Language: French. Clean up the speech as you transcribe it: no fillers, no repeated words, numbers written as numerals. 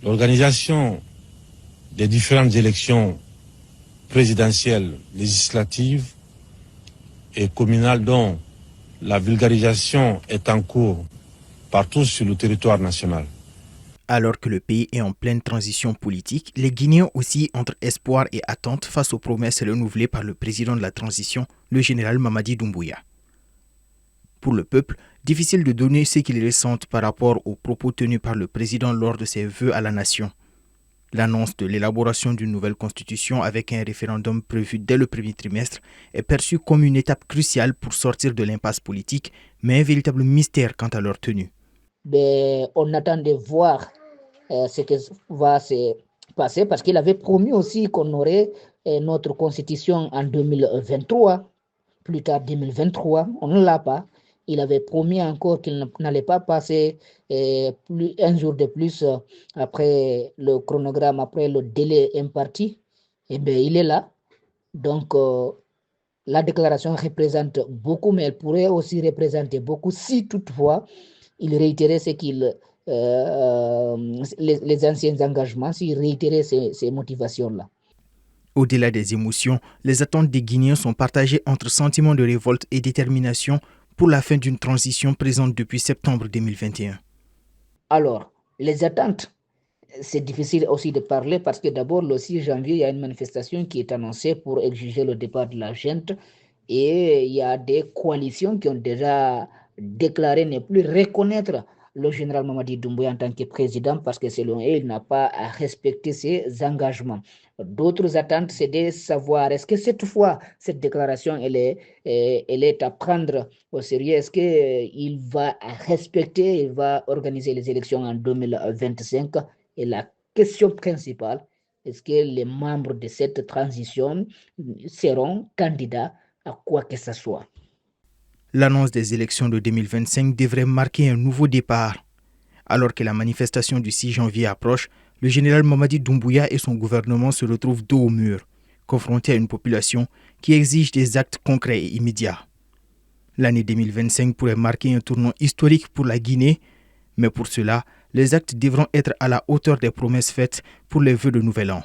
L'organisation des différentes élections présidentielles, législatives et communales dont la vulgarisation est en cours partout sur le territoire national. Alors que le pays est en pleine transition politique, les Guinéens aussi entre espoir et attente face aux promesses renouvelées par le président de la transition, le général Mamadi Doumbouya. Pour le peuple, difficile de donner ce qu'il ressent par rapport aux propos tenus par le président lors de ses vœux à la nation. L'annonce de l'élaboration d'une nouvelle constitution avec un référendum prévu dès le premier trimestre est perçue comme une étape cruciale pour sortir de l'impasse politique, mais un véritable mystère quant à leur tenue. On attend de voir ce qui va se passer parce qu'il avait promis aussi qu'on aurait notre constitution en 2023, plus tard 2023, on ne l'a pas. Il avait promis encore qu'il n'allait pas passer un jour de plus après le chronogramme, après le délai imparti. Eh bien, il est là. Donc, la déclaration représente beaucoup, mais elle pourrait aussi représenter beaucoup si toutefois il réitérait les anciens engagements, s'il réitérait ces motivations-là. Au-delà des émotions, les attentes des Guinéens sont partagées entre sentiments de révolte et détermination pour la fin d'une transition présente depuis septembre 2021. Alors, les attentes, c'est difficile aussi de parler parce que d'abord, le 6 janvier, il y a une manifestation qui est annoncée pour exiger le départ de la junte et il y a des coalitions qui ont déjà déclaré ne plus reconnaître le général Mamadi Doumbouya en tant que président parce que selon eux, il n'a pas à respecter ses engagements. D'autres attentes, c'est de savoir est-ce que cette fois, cette déclaration, elle est à prendre au sérieux. Est-ce qu'il va respecter, il va organiser les élections en 2025? Et la question principale, est-ce que les membres de cette transition seront candidats à quoi que ce soit? L'annonce des élections de 2025 devrait marquer un nouveau départ. Alors que la manifestation du 6 janvier approche, le général Mamadi Doumbouya et son gouvernement se retrouvent dos au mur, confrontés à une population qui exige des actes concrets et immédiats. L'année 2025 pourrait marquer un tournant historique pour la Guinée, mais pour cela, les actes devront être à la hauteur des promesses faites pour les vœux de Nouvel An.